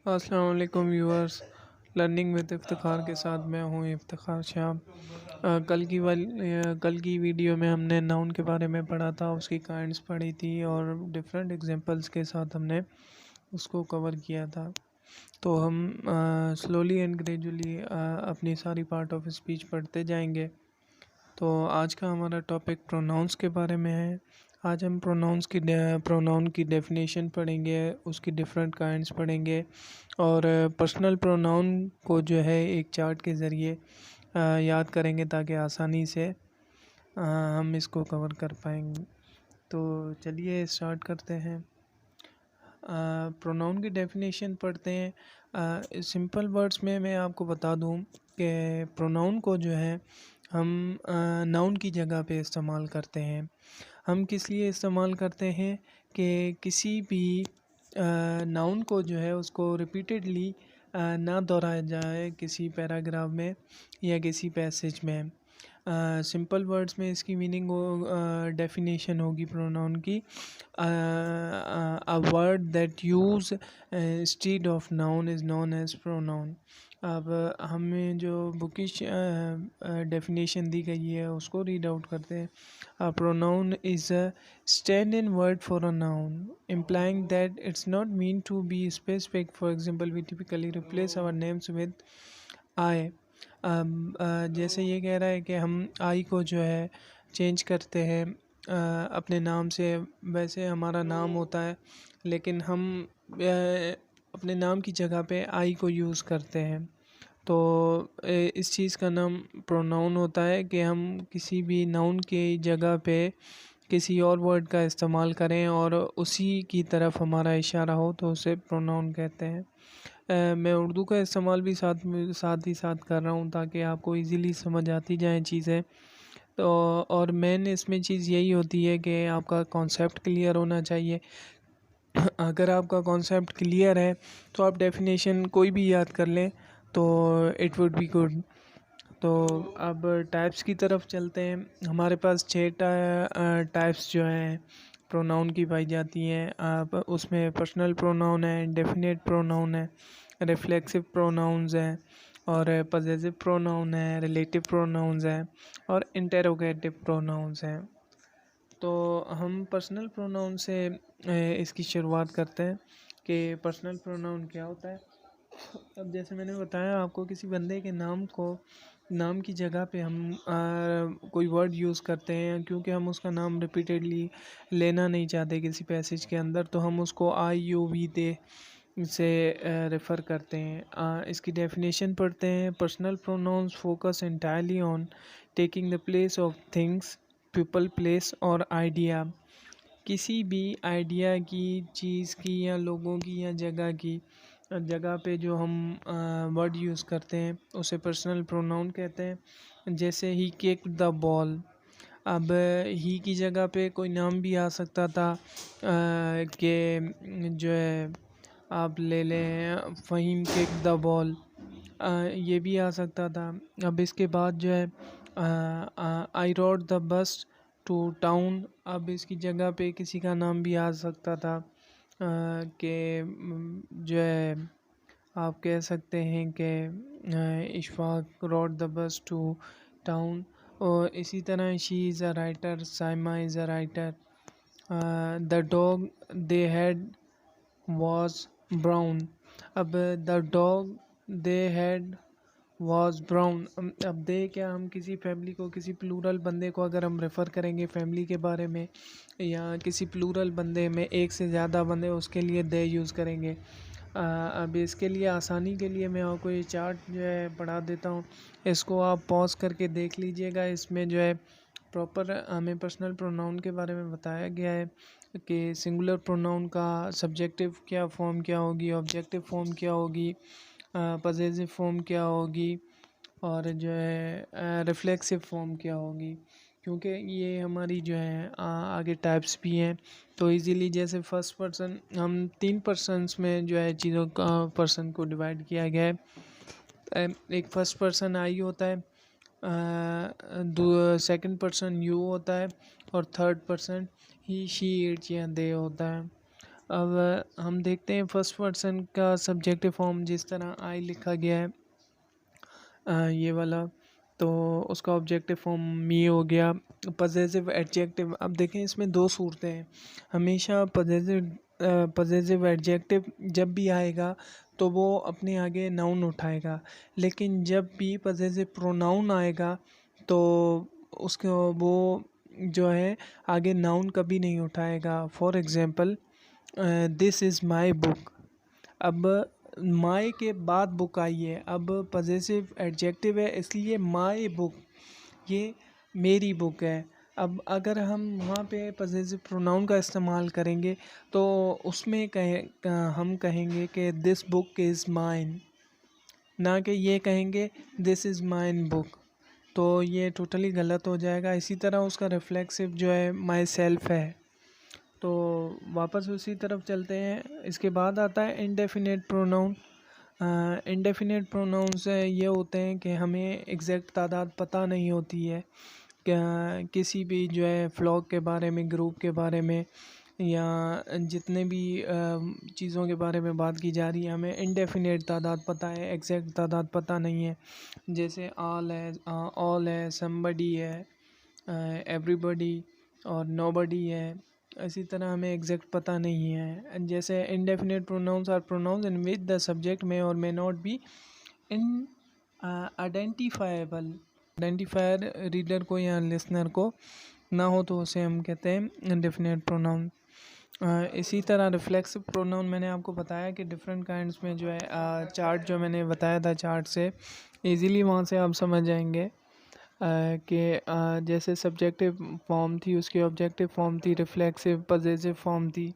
अस्सलाम वालेकुम viewers. Learning with Iftikhar के साथ मैं हूँ इफ्तिखार शाह। कल की वीडियो में हमने नाउन के बारे में पढ़ा था, उसकी काइंड्स पढ़ी थी और डिफरेंट एग्जांपल्स के साथ हमने उसको कवर किया था। तो हम स्लोली एंड ग्रेजुअली अपनी सारी पार्ट ऑफ स्पीच पढ़ते जाएंगे। तो आज का हमारा टॉपिक प्रोनाउंस के बारे में है। आज हम प्रोनाउन की डेफिनेशन पढ़ेंगे, उसकी डिफरेंट काइंड्स पढ़ेंगे और पर्सनल प्रोनाउन को जो है एक चार्ट के ज़रिए याद करेंगे ताकि आसानी से हम इसको कवर कर पाएंगे। तो चलिए स्टार्ट करते हैं। प्रोनाउन की डेफिनेशन पढ़ते हैं। सिंपल वर्ड्स में मैं आपको बता दूं कि प्रोनाउन को जो है हम नाउन की जगह पे इस्तेमाल करते हैं। हम किस लिए इस्तेमाल करते हैं कि किसी भी नाउन को जो है उसको रिपीटेडली ना दोहराया जाए किसी पैराग्राफ में या किसी पैसेज में। सिंपल वर्ड्स में इसकी मीनिंग डेफिनेशन होगी प्रोनाउन की, a word that use instead of noun is known as pronoun. अब हमें जो बुकिश डेफिनेशन दी गई है उसको रीड आउट करते हैं। A pronoun is a stand-in word for a noun, implying that it's not meant to be specific. For example, we typically replace our names with I. जैसे ये कह रहा है कि हम आई को जो है चेंज करते हैं अपने नाम से। वैसे हमारा नाम होता है लेकिन हम अपने नाम की जगह पे आई को यूज़ करते हैं। तो इस चीज़ का नाम प्रोनाउन होता है कि हम किसी भी नाउन की जगह पे किसी और वर्ड का इस्तेमाल करें और उसी की तरफ हमारा इशारा हो तो उसे प्रोनाउन कहते हैं। मैं उर्दू का इस्तेमाल भी साथ ही साथ कर रहा हूँ ताकि आपको इजीली समझ आती जाएँ चीज़ें। तो और मेन इसमें चीज़ यही होती है कि आपका कॉन्सेप्ट क्लियर होना चाहिए। अगर आपका कॉन्सेप्ट क्लियर है तो आप डेफिनेशन कोई भी याद कर लें तो इट वुड बी गुड। तो अब टाइप्स की तरफ चलते हैं। हमारे पास 6 टाइप्स जो हैं प्रोनाउन की पाई जाती हैं। अब उसमें पर्सनल प्रोनाउन है, डेफिनेट प्रोनाउन है, रिफ्लेक्सिव प्रोनाउंस हैं और पजेसिव प्रोनाउन है, रिलेटिव प्रोनाउंस हैं और इंटेरोगेटिव प्रोनाउंस हैं। तो हम पर्सनल प्रोनाउन से इसकी शुरुआत करते हैं कि पर्सनल प्रोनाउन क्या होता है। अब जैसे मैंने बताया आपको, किसी बंदे के नाम की जगह पे हम कोई वर्ड यूज़ करते हैं क्योंकि हम उसका नाम रिपीटेडली लेना नहीं चाहते किसी पैसेज के अंदर, तो हम उसको आई यू वी दे से रेफ़र करते हैं। इसकी डेफिनेशन पढ़ते हैं। Personal pronouns focus entirely on taking the place of things, people, place और आइडिया। किसी भी आइडिया की, चीज़ की या लोगों की या जगह पे जो हम वर्ड यूज़ करते हैं उसे पर्सनल प्रोनाउन कहते हैं। जैसे ही किक्ड द बॉल, अब ही की जगह पे कोई नाम भी आ सकता था कि जो है आप ले लें फ़हीम किक द बॉल, ये भी आ सकता था। अब इसके बाद जो है I rode the bus to town, अब इसकी जगह पे किसी का नाम भी आ सकता था कि जो है आप कह सकते हैं कि Ishfaq rode the bus to town. और इसी तरह she is a writer, Saima is a writer. The dog they had was brown, अब the dog they had was brown। अब दे क्या, हम किसी फैमिली को, किसी प्लूरल बंदे को अगर हम रेफ़र करेंगे फैमिली के बारे में या किसी प्लूरल बंदे में एक से ज़्यादा बंदे, उसके लिए दे यूज़ करेंगे। अब इसके लिए आसानी के लिए मैं आपको ये चार्ट जो है पढ़ा देता हूँ, इसको आप पॉज करके देख लीजिएगा। इसमें जो है प्रॉपर हमें पर्सनल प्रोनाउन के बारे में बताया गया है कि सिंगुलर प्रोनाउन का सब्जेक्टिव क्या फॉर्म क्या होगी, ऑब्जेक्टिव फॉर्म क्या होगी, पजेसिव फॉर्म क्या होगी और जो है रिफ्लेक्सिव फॉर्म क्या होगी। क्योंकि ये हमारी जो है आगे टाइप्स भी हैं तो इजीली, जैसे फर्स्ट पर्सन, हम 3 पर्सन्स में जो है चीज़ों का पर्सन को डिवाइड किया गया है। एक फर्स्ट पर्सन आई होता है, सेकंड पर्सन यू होता है और third person he she it या दे होता है। अब हम देखते हैं फर्स्ट पर्सन का सब्जेक्टिव फॉर्म जिस तरह आई लिखा गया है, ये वाला, तो उसका ऑब्जेक्टिव फॉर्म मी हो गया। पजेसिव एडजेक्टिव, अब देखें इसमें दो सूरतें हैं। हमेशा पजेसिव एडजेक्टिव जब भी आएगा तो वो अपने आगे नाउन उठाएगा, लेकिन जब भी पजेसिव प्रोनाउन आएगा तो उसको वो जो है आगे नाउन कभी नहीं उठाएगा। For example, this is my book. अब माई के बाद बुक आई है, अब पजेसिव एडजेक्टिव है, इसलिए माई बुक, ये मेरी बुक है। अब अगर हम वहाँ पे पजेसिव प्रोनाउन का इस्तेमाल करेंगे तो उसमें हम कहेंगे कि दिस बुक इज़ माइन, ना कि ये कहेंगे दिस इज़ माइन बुक, तो ये टोटली गलत हो जाएगा। इसी तरह उसका रिफ्लेक्सिव जो है माई सेल्फ है। तो वापस उसी तरफ चलते हैं। इसके बाद आता है इंडेफिनेट प्रोनाउन। इंडेफिनेट प्रोनाउंस ये होते हैं कि हमें एग्जैक्ट तादाद पता नहीं होती है, क्या किसी भी जो है फ्लॉक के बारे में, ग्रुप के बारे में, या जितने भी चीज़ों के बारे में बात की जा रही है, हमें इंडेफिनेट तादाद पता है, एग्जैक्ट तादाद पता नहीं है। जैसे ऑल है, समबडी है, एवरीबडी और नोबडी है। इसी तरह हमें एग्जैक्ट पता नहीं है। जैसे indefinite pronouns are pronouns in which the subject may or may not be in identifiable. Identifier reader को या लिसनर को ना हो तो उसे हम कहते हैं इंडेफिनेट प्रोनाउन। इसी तरह रिफ्लेक्सिव प्रोनाउन मैंने आपको बताया कि डिफरेंट काइंड्स में जो है, चार्ट जो मैंने बताया था, चार्ट से इजीली वहाँ से आप समझ जाएंगे कि जैसे सब्जेक्टिव फॉर्म थी, उसकी ऑब्जेक्टिव फॉर्म थी, रिफ्लेक्सिव पजेसिव फॉर्म थी,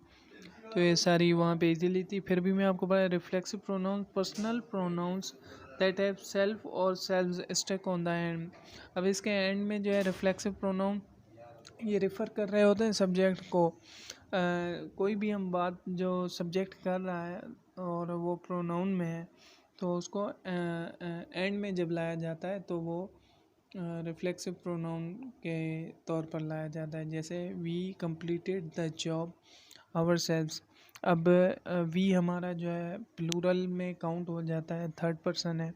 तो ये सारी वहाँ पे इजीली थी। फिर भी मैं आपको बताया reflexive pronouns personal pronouns that have self or self stake on the end. अब इसके एंड में जो है रिफ्लेक्सिव प्रोनाउन ये रेफ़र कर रहे होते हैं सब्जेक्ट को। कोई भी हम बात जो सब्जेक्ट कर रहा है और वो प्रोनाउन में है तो उसको एंड में जब लाया जाता है तो वो रिफ्लेक्सिव प्रोनाउन के तौर पर लाया जाता है। जैसे we completed the job ourselves. अब वी हमारा जो है प्लूरल में काउंट हो जाता है, थर्ड पर्सन है,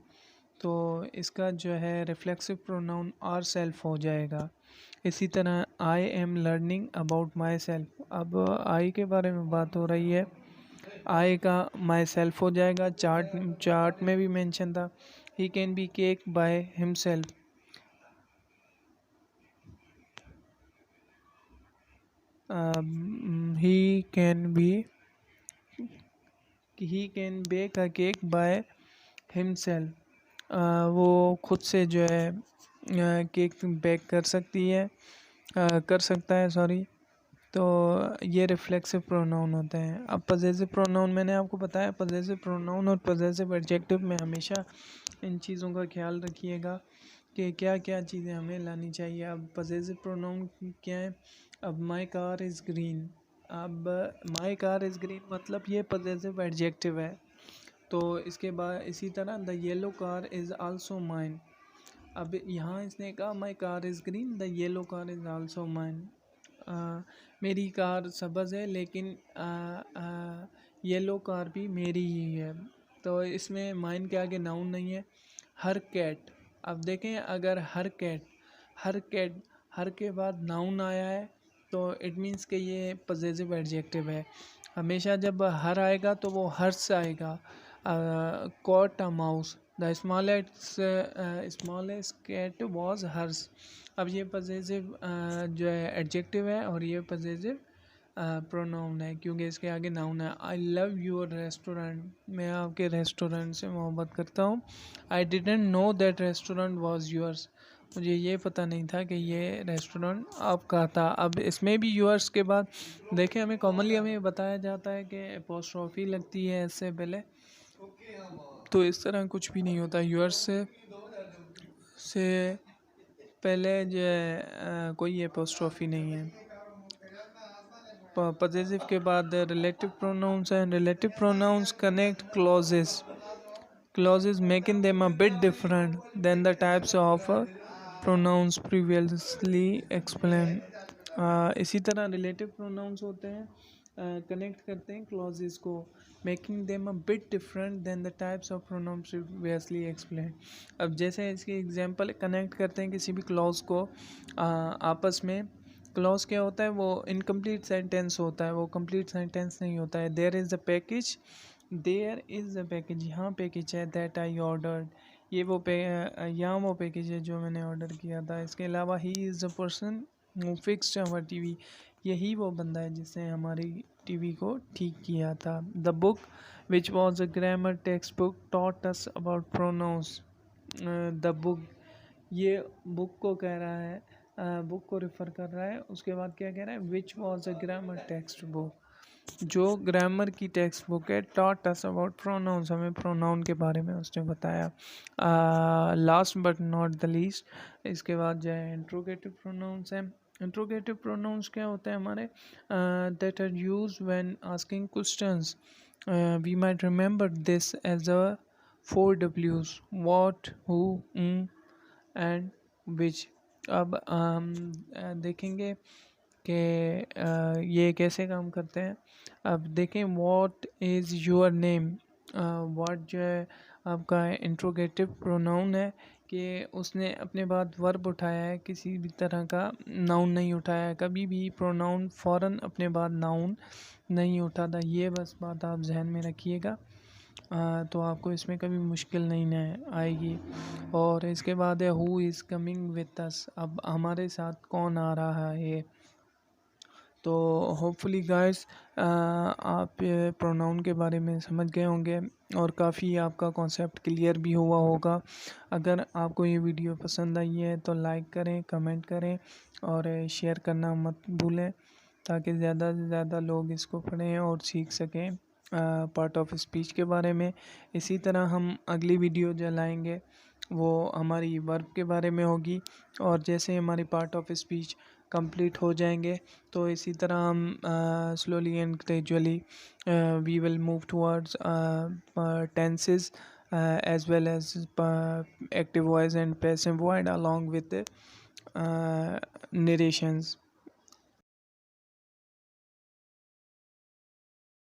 तो इसका जो है रिफ्लेक्सिव प्रोनाउन आर सेल्फ हो जाएगा। इसी तरह I am learning about my self. अब आई के बारे में बात हो रही है, आई का माई सेल्फ हो जाएगा। चार्ट में भी मेंशन था, he can be cake by himself. He can bake a cake by himself. वो खुद से जो है केक बेक कर सकता है, सॉरी। तो ये रिफ्लेक्सिव प्रोनाउन होते हैं। अब पजेसिव प्रोनाउन मैंने आपको बताया, पजेसिव प्रोनाउन और पजेसिव एडजेक्टिव में हमेशा इन चीज़ों का ख्याल रखिएगा कि क्या क्या चीज़ें हमें लानी चाहिए। अब पजेसिव प्रोनाउन क्या है? अब माई कार इज़ ग्रीन। अब माई कार इज़ ग्रीन मतलब ये पजेसिव एडजेक्टिव है। तो इसके बाद इसी तरह the yellow car is also mine. अब यहाँ इसने कहा my car is green, the yellow car is also mine. मेरी कार सब्ज़ है लेकिन येलो कार भी मेरी ही है। तो इसमें माइन के आगे नाउन नहीं है। हर कैट, अब देखें अगर हर के बाद नाउन आया है तो इट मीन्स कि ये पजेसिव एडजेक्टिव है। हमेशा जब हर आएगा तो वो हर्स आएगा। Caught a mouse, the smallest cat was hers. अब ये पजेसिव जो है एडजेक्टिव है और ये पजेसिव प्रोनाउन है क्योंकि इसके आगे नाउन है। आई लव योर रेस्टोरेंट, मैं आपके रेस्टोरेंट से मोहब्बत करता हूँ। I didn't know that restaurant was yours, मुझे ये पता नहीं था कि ये रेस्टोरेंट आपका था। अब इसमें भी योर्स के बाद देखें, हमें कॉमनली हमें बताया जाता है कि एपोस्ट्रोफी लगती है इससे पहले, तो इस तरह कुछ भी नहीं होता। योर्स से पहले जो है कोई एपोस्ट्रोफी नहीं है। पजेसिव के बाद रिलेटिव प्रोनाउंस हैं। Relative pronouns connect clauses making them a bit different than the types of pronouns previously explained. इसी तरह रिलेटिव प्रोनाउंस होते हैं कनेक्ट करते हैं क्लॉजेस को, making them a bit different than the types of pronouns previously explain. अब जैसे इसकी एग्जांपल कनेक्ट करते हैं किसी भी क्लॉज को आपस में। क्लॉज क्या होता है, वो इनकम्प्लीट सेंटेंस होता है, वो कंप्लीट सेंटेंस नहीं होता है। There is a package, there is a package, यहाँ पैकेज है, दैट आई ऑर्डर्ड, ये वो यहाँ वो पैकेज है जो मैंने ऑर्डर किया था। इसके अलावा he is the person who fixed our TV, यही वो बंदा है जिसने हमारी टीवी को ठीक किया था। The book which was a grammar text book taught us about pronouns. The book, ये बुक को कह रहा है, बुक को रेफर कर रहा है। उसके बाद क्या कह रहा है, which was a grammar text book, जो ग्रामर की टेक्स्ट बुक है। टॉट अस अबाउट प्रोनाउंस, हमें प्रोनाउन के बारे में उसने बताया। Last but not the least, इसके बाद जो है इंट्रोगेटिव प्रोनाउंस है। इंट्रोगेटिव प्रोनाउंस क्या होते हैं हमारे, that are use when asking questions. We might remember this as a 4 Ws, what, who, and which. अब हम देखेंगे कि ये कैसे काम करते हैं। अब देखें, what is your name. What जो है आपका इंट्रोगेटिव प्रोनाउन है कि उसने अपने बाद वर्ब उठाया है, किसी भी तरह का नाउन नहीं उठाया है। कभी भी प्रोनाउन फ़ौरन अपने बाद नाउन नहीं उठाता, ये बस बात आप जहन में रखिएगा। तो आपको इसमें कभी मुश्किल नहीं न आएगी। और इसके बाद है who is coming with us, अब हमारे साथ कौन आ रहा है। तो होपफुली गाइस आप प्रोनाउन के बारे में समझ गए होंगे और काफ़ी आपका कॉन्सेप्ट क्लियर भी हुआ होगा। अगर आपको ये वीडियो पसंद आई है तो लाइक करें, कमेंट करें और शेयर करना मत भूलें, ताकि ज़्यादा से ज़्यादा लोग इसको पढ़ें और सीख सकें पार्ट ऑफ स्पीच के बारे में। इसी तरह हम अगली वीडियो जो लाएंगे वो हमारी वर्ब के बारे में होगी, और जैसे हमारी पार्ट ऑफ स्पीच कंप्लीट हो जाएंगे तो इसी तरह हम slowly and gradually we will move towards tenses as well as active voice and passive voice along with narrations.